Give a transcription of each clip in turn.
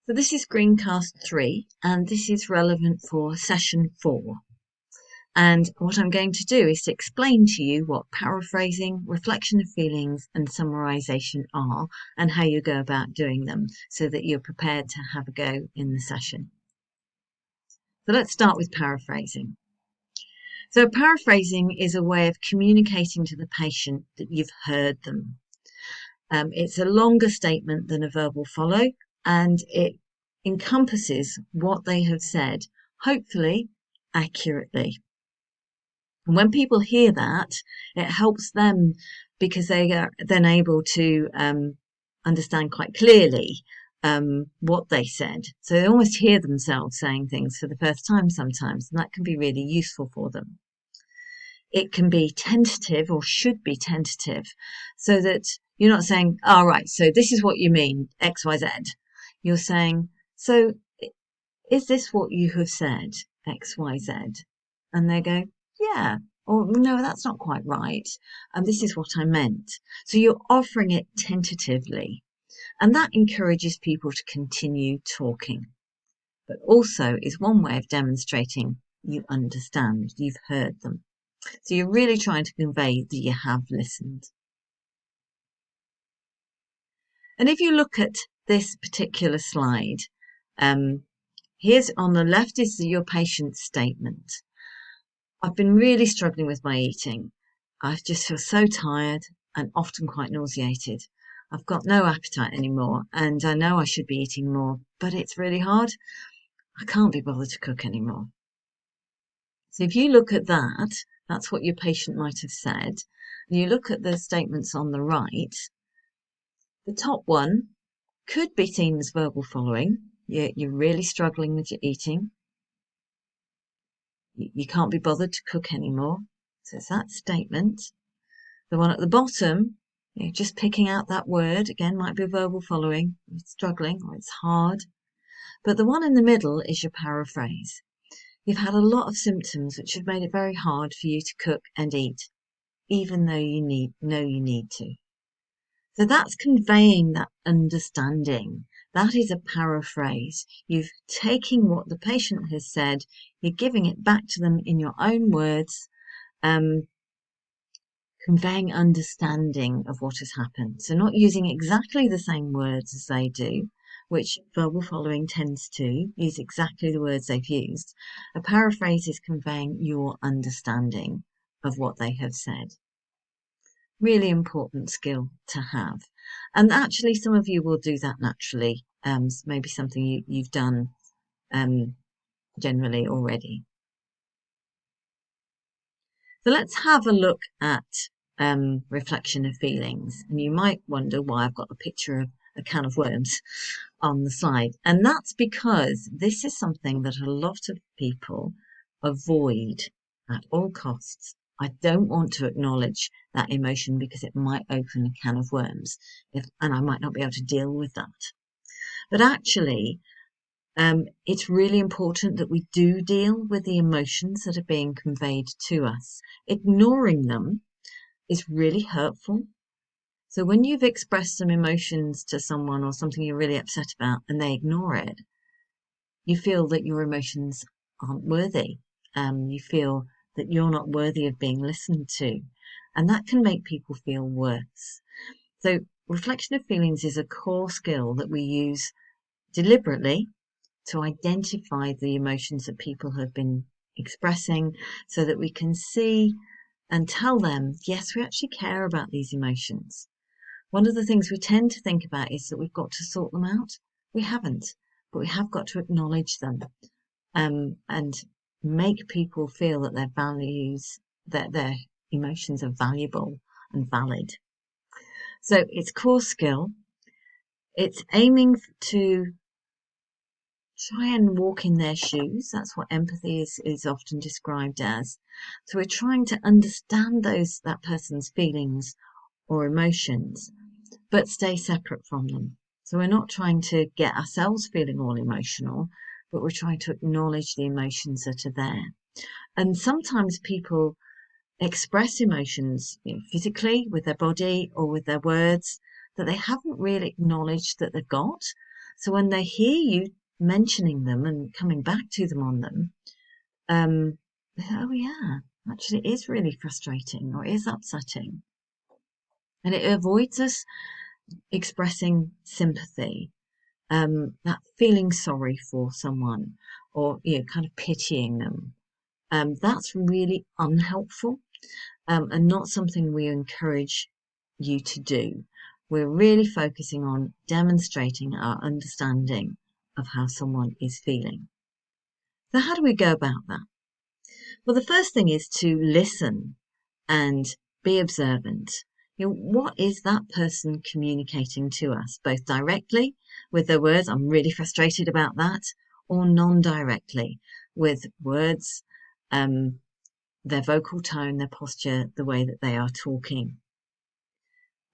So this is Screencast 3, and this is relevant for session 4. And what I'm going to do is to explain to you what paraphrasing, reflection of feelings, and summarisation are, and how you go about doing them, so that you're prepared to have a go in the session. So let's start with paraphrasing. So paraphrasing is a way of communicating to the patient that you've heard them. It's a longer statement than a verbal follow, and it encompasses what they have said, hopefully accurately. And when people hear that, it helps them because they are then able to understand quite clearly what they said. So they almost hear themselves saying things for the first time sometimes, and that can be really useful for them. It can be tentative, or should be tentative, so that you're not saying, "Oh, right, so this is what you mean, X, Y, Z." You're saying, "So is this what you have said, X, Y, Z?" And they go, "Yeah," or "No, that's not quite right, and this is what I meant." So you're offering it tentatively, and that encourages people to continue talking, but also is one way of demonstrating you understand, you've heard them. So you're really trying to convey that you have listened. And if you look at this particular slide, here's on the left is your patient's statement. "I've been really struggling with my eating. I just feel so tired and often quite nauseated. I've got no appetite anymore, and I know I should be eating more, but it's really hard. I can't be bothered to cook anymore." So if you look at that, that's what your patient might have said. And you look at the statements on the right, the top one could be seen as verbal following. You're really struggling with your eating. You can't be bothered to cook anymore. So it's that statement. The one at the bottom, just picking out that word, again, might be a verbal following. You're struggling, or it's hard. But the one in the middle is your paraphrase. You've had a lot of symptoms which have made it very hard for you to cook and eat, even though you need to. So that's conveying that understanding. That is a paraphrase. You've taken what the patient has said, you're giving it back to them in your own words, conveying understanding of what has happened. So not using exactly the same words as they do, which verbal following tends to use exactly the words they've used. A paraphrase is conveying your understanding of what they have said. Really important skill to have. And actually some of you will do that naturally. Maybe something you've done generally already. So let's have a look at reflection of feelings. And you might wonder why I've got a picture of a can of worms on the slide. And that's because this is something that a lot of people avoid at all costs. I don't want to acknowledge that emotion because it might open a can of worms, and I might not be able to deal with that. But actually, it's really important that we do deal with the emotions that are being conveyed to us. Ignoring them is really hurtful. So when you've expressed some emotions to someone or something you're really upset about and they ignore it, you feel that your emotions aren't worthy. You feel that you're not worthy of being listened to, and that can make people feel worse. So reflection of feelings is a core skill that we use deliberately to identify the emotions that people have been expressing, so that we can see and tell them, yes, we actually care about these emotions. One of the things we tend to think about is that we've got to sort them out. We haven't, but we have got to acknowledge them and make people feel that their values, that their emotions are valuable and valid. So it's core skill. It's aiming to try and walk in their shoes. That's what empathy is often described as. So we're trying to understand that person's feelings or emotions, but stay separate from them. So we're not trying to get ourselves feeling all emotional, but we're trying to acknowledge the emotions that are there. And sometimes people express emotions, physically with their body or with their words that they haven't really acknowledged that they've got. So when they hear you mentioning them and coming back to them on them, they say, oh yeah, actually it is really frustrating or it is upsetting. And it avoids us expressing sympathy, that feeling sorry for someone or, kind of pitying them. That's really unhelpful, and not something we encourage you to do. We're really focusing on demonstrating our understanding of how someone is feeling. So how do we go about that? Well, the first thing is to listen and be observant. What is that person communicating to us, both directly with their words, I'm really frustrated about that, or non-directly with words, their vocal tone, their posture, the way that they are talking.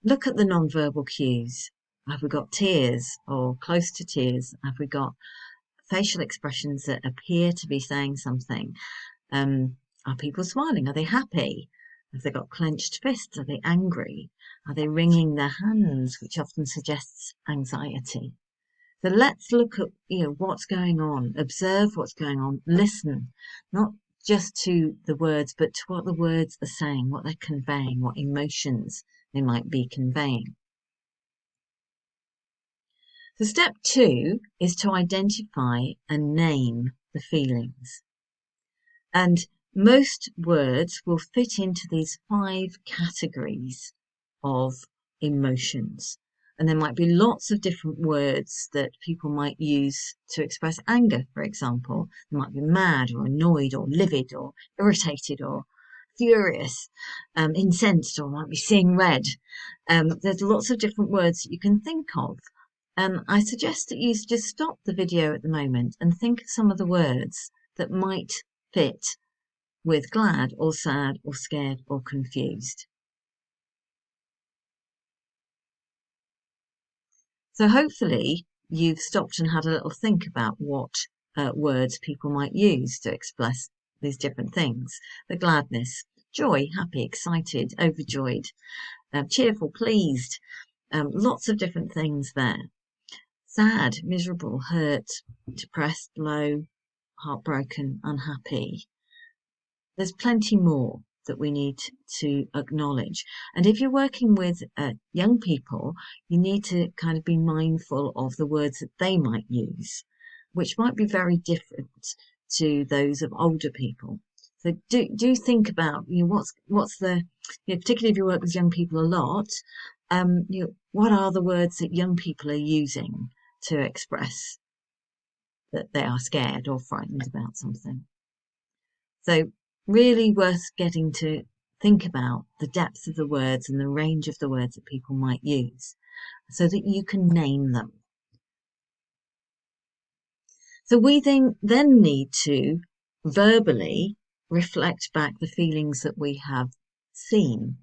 Look at the non-verbal cues. Have we got tears or close to tears? Have we got facial expressions that appear to be saying something? Are people smiling? Are they happy? Have they got clenched fists? Are they angry? Are they wringing their hands, which often suggests anxiety? So let's look at, what's going on, observe what's going on, listen, not just to the words, but to what the words are saying, what they're conveying, what emotions they might be conveying. So step 2 is to identify and name the feelings. And most words will fit into these 5 categories of emotions. And there might be lots of different words that people might use to express anger, for example. They might be mad or annoyed or livid or irritated or furious, incensed, or might be seeing red. There's lots of different words that you can think of. I suggest that you just stop the video at the moment and think of some of the words that might fit with glad or sad or scared or confused. So hopefully you've stopped and had a little think about what words people might use to express these different things. The gladness, joy, happy, excited, overjoyed, cheerful, pleased, lots of different things there. Sad, miserable, hurt, depressed, low, heartbroken, unhappy. There's plenty more that we need to acknowledge. And if you're working with young people, you need to kind of be mindful of the words that they might use, which might be very different to those of older people. So do think about, what's the, particularly if you work with young people a lot, what are the words that young people are using to express that they are scared or frightened about something. So really worth getting to think about the depth of the words and the range of the words that people might use so that you can name them. So we then need to verbally reflect back the feelings that we have seen.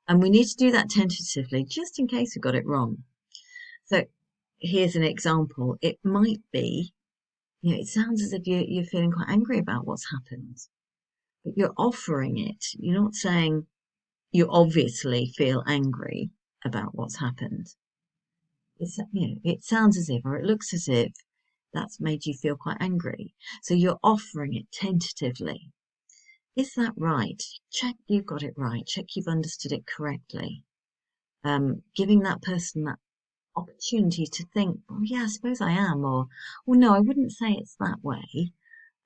And we need to do that tentatively, just in case we got it wrong. So here's an example. It might be, it sounds as if you're feeling quite angry about what's happened, but you're offering it. You're not saying you obviously feel angry about what's happened. It sounds as if, or it looks as if that's made you feel quite angry. So you're offering it tentatively. Is that right? Check you've got it right. Check you've understood it correctly. Giving that person that opportunity to think, oh yeah, I suppose I am, or, well, no, I wouldn't say it's that way.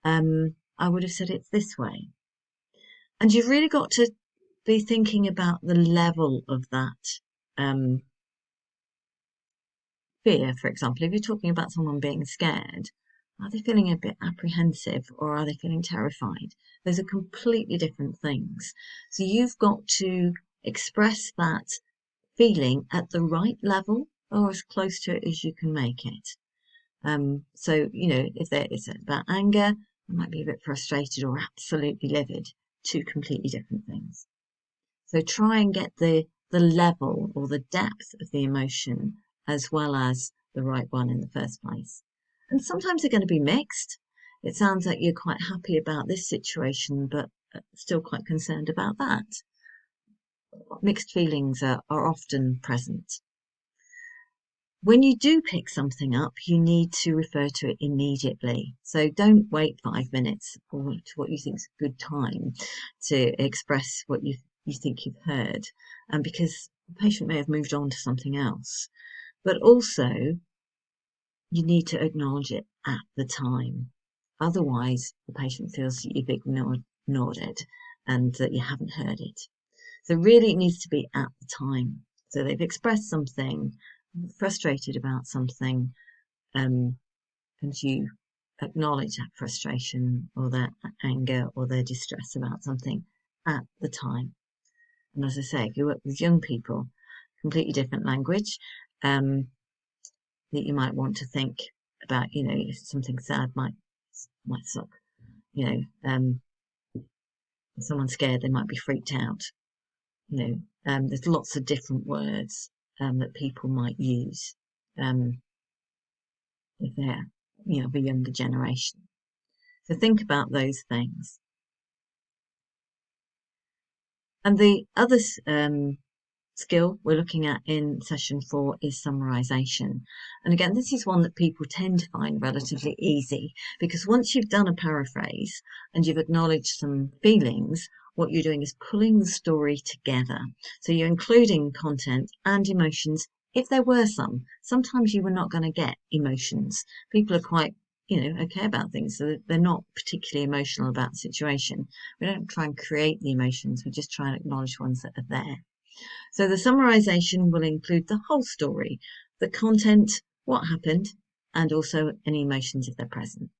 I would have said it's this way. And you've really got to be thinking about the level of that fear. For example, if you're talking about someone being scared, are they feeling a bit apprehensive or are they feeling terrified? Those are completely different things. So you've got to express that feeling at the right level or as close to it as you can make it. So, if there is about anger, I might be a bit frustrated or absolutely livid, 2 completely different things. So try and get the level or the depth of the emotion as well as the right one in the first place. And sometimes they're going to be mixed. It sounds like you're quite happy about this situation, but still quite concerned about that. Mixed feelings are often present. When you do pick something up, you need to refer to it immediately. So don't wait 5 minutes or to what you think is a good time to express what you think you've heard, because the patient may have moved on to something else. But also, you need to acknowledge it at the time. Otherwise, the patient feels that you've ignored it and that you haven't heard it. So really, it needs to be at the time. So they've expressed something, frustrated about something, and you acknowledge that frustration or their anger or their distress about something at the time. And as I say, if you work with young people, completely different language, that you might want to think about, if something sad might suck, if someone's scared, they might be freaked out. There's lots of different words that people might use if they're, of a younger generation. So think about those things. And the other skill we're looking at in session 4 is summarisation. And again, this is one that people tend to find relatively easy, because once you've done a paraphrase and you've acknowledged some feelings, what you're doing is pulling the story together. So you're including content and emotions if there were some. Sometimes you were not going to get emotions. People are quite okay about things, so they're not particularly emotional about the situation. We don't try and create the emotions, we just try and acknowledge ones that are there. So the summarisation will include the whole story, the content, what happened, and also any emotions if they're present.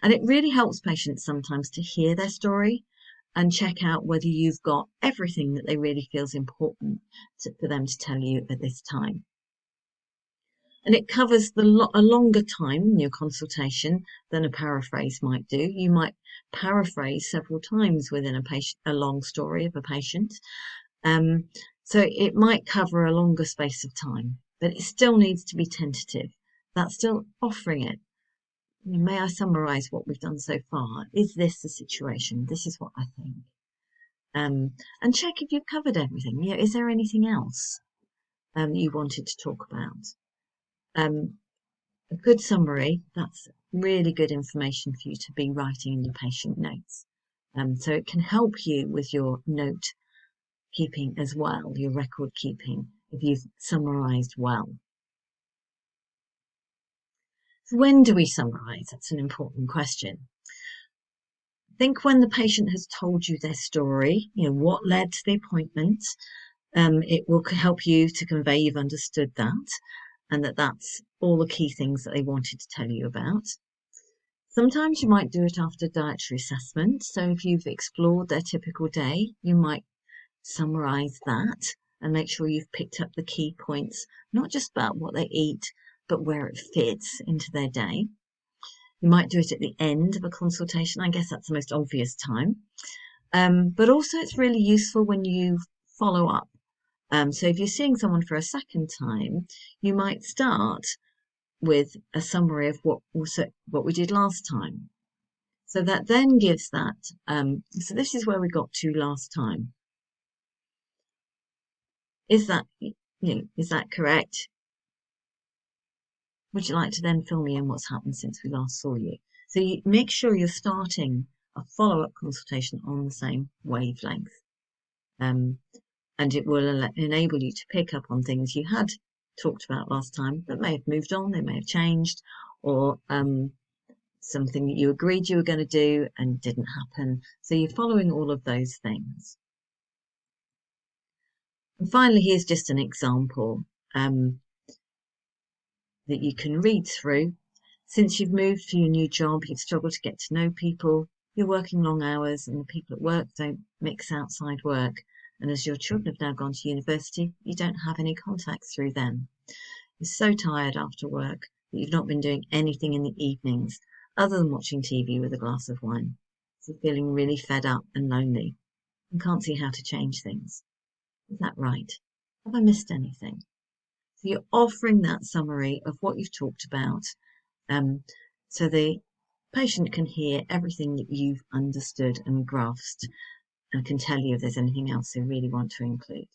And it really helps patients sometimes to hear their story and check out whether you've got everything that they really feel is important for them to tell you at this time. And it covers a longer time in your consultation than a paraphrase might do. You might paraphrase several times within a long story of a patient. So it might cover a longer space of time, but it still needs to be tentative. That's still offering it. May I summarise what we've done so far? Is this the situation? This is what I think. And check if you've covered everything. Is there anything else you wanted to talk about? A good summary, that's really good information for you to be writing in your patient notes. So it can help you with your note keeping as well, your record keeping, if you've summarised well. So when do we summarise? That's an important question. Think when the patient has told you their story, what led to the appointment. It will help you to convey you've understood that, and that's all the key things that they wanted to tell you about. Sometimes you might do it after dietary assessment. So if you've explored their typical day, you might summarise that and make sure you've picked up the key points, not just about what they eat, but where it fits into their day. You might do it at the end of a consultation. I guess that's the most obvious time. But also it's really useful when you follow up. So if you're seeing someone for a second time, you might start with a summary of what we did last time. So that then gives that, so this is where we got to last time. Is that, is that correct? Would you like to then fill me in what's happened since we last saw you? So you make sure you're starting a follow-up consultation on the same wavelength. And it will enable you to pick up on things you had talked about last time that may have moved on, they may have changed, or something that you agreed you were going to do and didn't happen. So you're following all of those things. And finally, here's just an example that you can read through. Since you've moved to your new job, you've struggled to get to know people, you're working long hours, and the people at work don't mix outside work. And as your children have now gone to university, you don't have any contacts through them. You're so tired after work that you've not been doing anything in the evenings other than watching TV with a glass of wine. So you're feeling really fed up and lonely and can't see how to change things. Is that right? Have I missed anything? So you're offering that summary of what you've talked about, so the patient can hear everything that you've understood and grasped and can tell you if there's anything else they really want to include.